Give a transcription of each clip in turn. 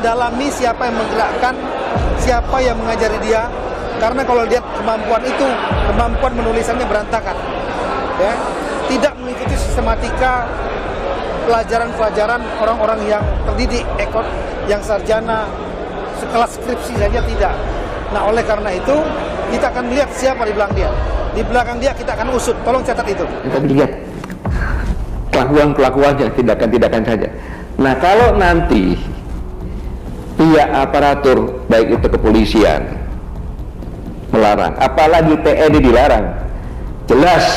mendalami siapa yang menggerakkan, siapa yang mengajari dia. Karena kalau lihat kemampuan itu, kemampuan menulisannya berantakan, ya, tidak mengikuti sistematika pelajaran-pelajaran orang-orang yang terdidik, yang sarjana, sekelas skripsi saja tidak. Nah, oleh karena itu kita akan melihat siapa di belakang dia. Di belakang dia kita akan usut. Tolong catat itu. Kita lihat kelakuan-kelakuannya, tindakan-tindakan saja. Nah, kalau nanti pihak aparatur, baik itu kepolisian, melarang, apalagi TNI dilarang, jelas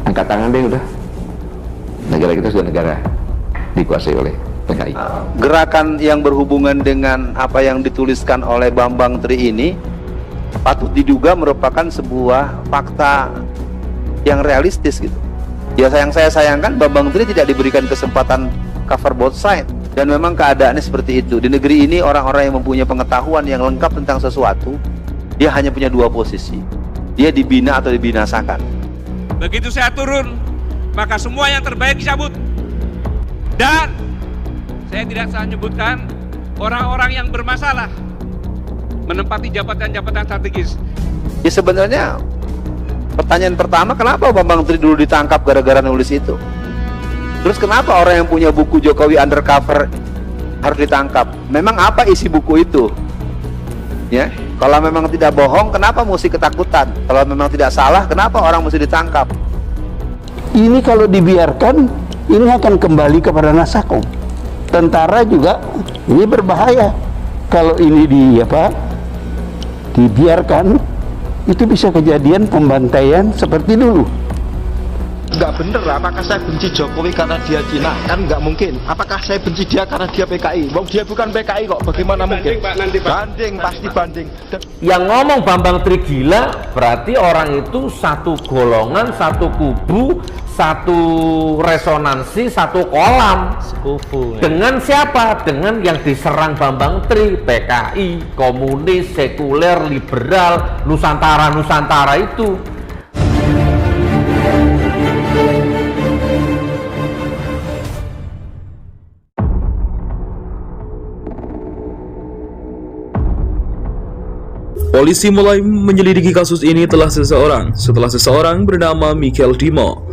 angkat tangan deh udah. Negara kita sudah negara dikuasai oleh PKI. Gerakan yang berhubungan dengan apa yang dituliskan oleh Bambang Tri ini patut diduga merupakan sebuah fakta yang realistis gitu. Ya, yang saya sayangkan Bambang Tri tidak diberikan kesempatan cover both side, dan memang keadaannya seperti itu. Di negeri ini orang-orang yang mempunyai pengetahuan yang lengkap tentang sesuatu, dia hanya punya dua posisi. Dia dibina atau dibinasakan. Begitu saya turun, maka semua yang terbaik dicabut. Dan saya tidak salah menyebutkan orang-orang yang bermasalah menempati jabatan-jabatan strategis. Ya, sebenarnya pertanyaan pertama, kenapa Bambang Tri dulu ditangkap gara-gara nulis itu? Terus kenapa orang yang punya buku Jokowi Undercover harus ditangkap? Memang apa isi buku itu? Ya, kalau memang tidak bohong, kenapa mesti ketakutan? Kalau memang tidak salah, kenapa orang mesti ditangkap? Ini kalau dibiarkan, ini akan kembali kepada Nasakom. Tentara juga ini berbahaya. Kalau ini dibiarkan, itu bisa kejadian pembantaian seperti dulu. Nggak bener lah, apakah saya benci Jokowi karena dia Cina? Kan nggak mungkin. Apakah saya benci dia karena dia PKI? Wong dia bukan PKI kok, bagaimana mungkin? Pak, nanti, Pak. Banding, pasti banding. Yang ngomong Bambang Tri gila berarti orang itu satu golongan, satu kubu, satu resonansi, satu kolam. Sekufu, ya. Dengan siapa? Dengan yang diserang Bambang Tri, PKI, komunis, sekuler, liberal, Nusantara itu. Polisi mulai menyelidiki kasus ini setelah seseorang bernama Michael Dimo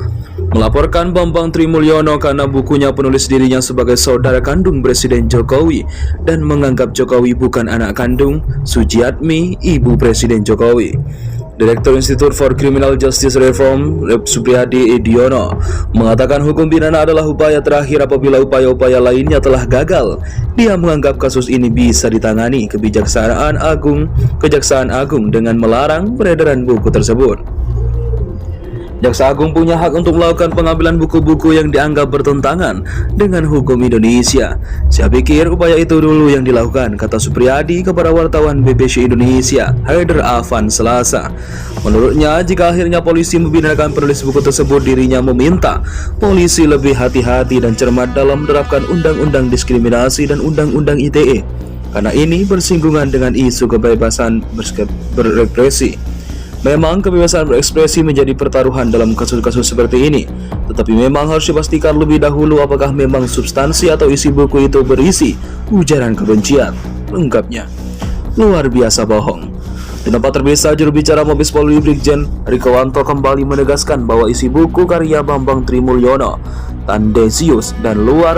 melaporkan Bambang Tri Mulyono karena bukunya penulis dirinya sebagai saudara kandung Presiden Jokowi dan menganggap Jokowi bukan anak kandung Sujiatmi, ibu Presiden Jokowi. Direktur Institute for Criminal Justice Reform, Supriyadi Ediono, mengatakan hukum pidana adalah upaya terakhir apabila upaya-upaya lainnya telah gagal. Dia menganggap kasus ini bisa ditangani Kejaksaan Agung dengan melarang peredaran buku tersebut. Jaksa Agung punya hak untuk melakukan pengambilan buku-buku yang dianggap bertentangan dengan hukum Indonesia. Saya pikir upaya itu dulu yang dilakukan, kata Supriyadi kepada wartawan BBC Indonesia, Haider Afan, Selasa. Menurutnya, jika akhirnya polisi membenarkan penulis buku tersebut, dirinya meminta polisi lebih hati-hati dan cermat dalam menerapkan undang-undang diskriminasi dan undang-undang ITE, karena ini bersinggungan dengan isu kebebasan berekspresi. Memang kebebasan berekspresi menjadi pertaruhan dalam kasus-kasus seperti ini, tetapi memang harus dipastikan lebih dahulu apakah memang substansi atau isi buku itu berisi ujaran kebencian. Lengkapnya, luar biasa bohong. Di tempat terpisah, juru bicara Mabes Polri Brigjen Rikowanto kembali menegaskan bahwa isi buku karya Bambang Tri Mulyono tendensius dan luar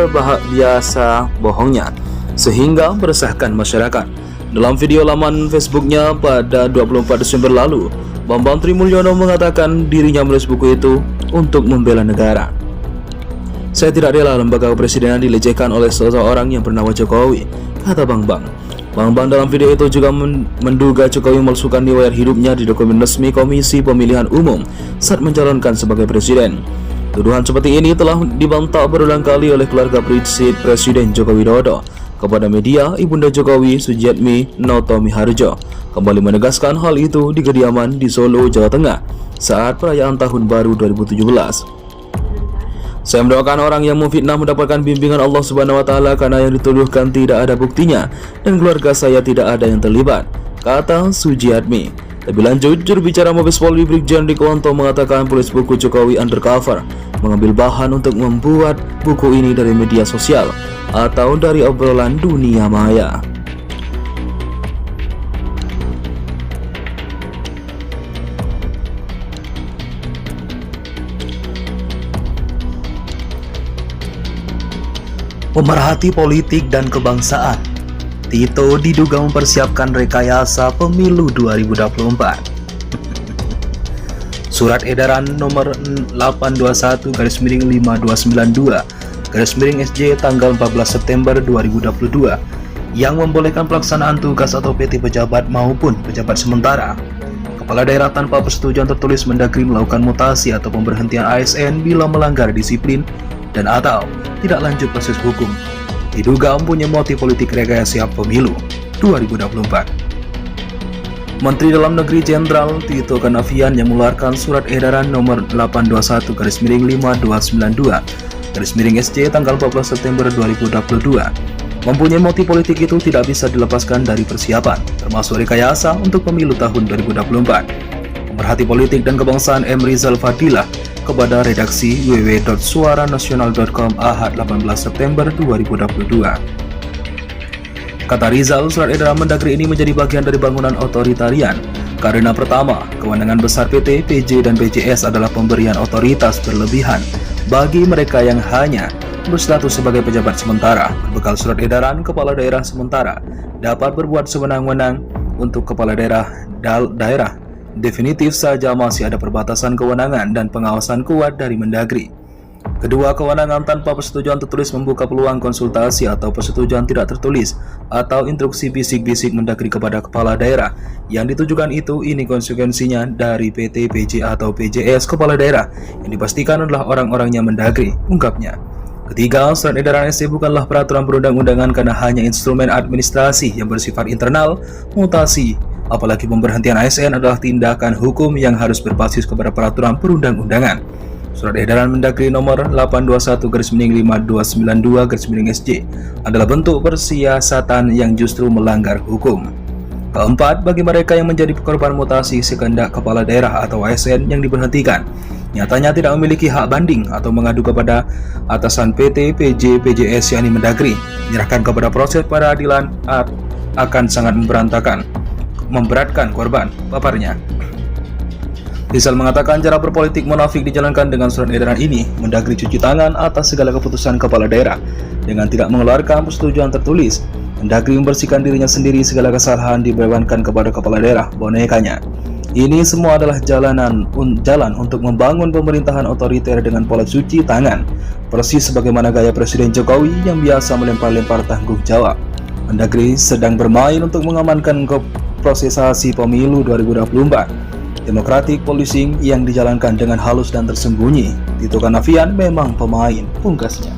biasa bohongnya, sehingga meresahkan masyarakat. Dalam video laman Facebooknya pada 24 Desember lalu, Bambang Tri Mulyono mengatakan dirinya menulis buku itu untuk membela negara. Saya tidak rela lembaga kepresidenan dilecehkan oleh seseorang yang bernama Jokowi, kata Bambang. Bambang dalam video itu juga menduga Jokowi memalsukan riwayat hidupnya di dokumen resmi Komisi Pemilihan Umum saat mencalonkan sebagai presiden. Tuduhan seperti ini telah dibantah berulang kali oleh keluarga Presiden Joko Widodo. Kepada media, Ibunda Jokowi, Sujiatmi Noto Miharjo, kembali menegaskan hal itu di kediaman di Solo, Jawa Tengah saat perayaan Tahun Baru 2017. Saya mendoakan orang yang memfitnah mendapatkan bimbingan Allah Subhanahu wa Ta'ala karena yang dituduhkan tidak ada buktinya dan keluarga saya tidak ada yang terlibat, kata Sujiatmi. Lebih lanjut, juru bicara Mabes Polri Brigjen Rikuwanto mengatakan penulis buku Jokowi Undercover mengambil bahan untuk membuat buku ini dari media sosial atau dari obrolan dunia maya. Pemerhati politik dan kebangsaan, Tito diduga mempersiapkan rekayasa pemilu 2024. Surat edaran nomor 821/5292/SJ tanggal 14 September 2022 yang membolehkan pelaksanaan tugas atau PT pejabat maupun pejabat sementara. Kepala daerah tanpa persetujuan tertulis Mendagri melakukan mutasi atau pemberhentian ASN bila melanggar disiplin dan atau tidak lanjut proses hukum, diduga mempunyai motif politik rekayasa pemilu 2024. Menteri Dalam Negeri Jenderal Tito Karnavian yang mengeluarkan surat edaran nomor 821/5292/SJ tanggal 14 September 2022 mempunyai motif politik itu tidak bisa dilepaskan dari persiapan, termasuk rekayasa untuk pemilu tahun 2024. Pemerhati politik dan kebangsaan M. Rizal Fadilah kepada redaksi www.suaranasional.com Ahad 18 September 2022. Kata Rizal, surat edaran Mendagri ini menjadi bagian dari bangunan otoritarian karena pertama, kewenangan besar PT, PJ, dan PJS adalah pemberian otoritas berlebihan bagi mereka yang hanya berstatus sebagai pejabat sementara. Berbekal surat edaran, kepala daerah sementara dapat berbuat sewenang-wenang untuk kepala daerah definitif saja masih ada perbatasan kewenangan dan pengawasan kuat dari Mendagri. Kedua, kewenangan tanpa persetujuan tertulis membuka peluang konsultasi atau persetujuan tidak tertulis atau instruksi bisik-bisik Mendagri kepada kepala daerah yang ditujukan itu. Ini konsekuensinya dari PT, PJ, atau PJS kepala daerah yang dipastikan adalah orang-orangnya Mendagri, ungkapnya. Ketiga, surat edaran SC bukanlah peraturan perundang-undangan karena hanya instrumen administrasi yang bersifat internal. Mutasi apalagi pemberhentian ASN adalah tindakan hukum yang harus berbasis kepada peraturan perundang-undangan. Surat edaran Mendagri nomor 821/5292/SJ adalah bentuk persiasatan yang justru melanggar hukum. Keempat, bagi mereka yang menjadi korban mutasi sekehendak kepala daerah atau ASN yang diberhentikan, nyatanya tidak memiliki hak banding atau mengadu kepada atasan PT, PJ, PJS yakni Mendagri, menyerahkan kepada proses peradilan akan sangat memberatkan korban, paparnya. Rizal mengatakan cara berpolitik munafik dijalankan dengan surat edaran ini. Mendagri cuci tangan atas segala keputusan kepala daerah dengan tidak mengeluarkan persetujuan tertulis. Mendagri membersihkan dirinya sendiri, segala kesalahan dibebankan kepada kepala daerah bonekanya. Ini semua adalah jalan untuk membangun pemerintahan otoriter dengan pola cuci tangan, persis sebagaimana gaya Presiden Jokowi yang biasa melempar-lempar tanggung jawab. Mendagri sedang bermain untuk mengamankan prosesasi pemilu 2024. Democratic policing yang dijalankan dengan halus dan tersembunyi. Tito Karnavian memang pemain, pungkasnya.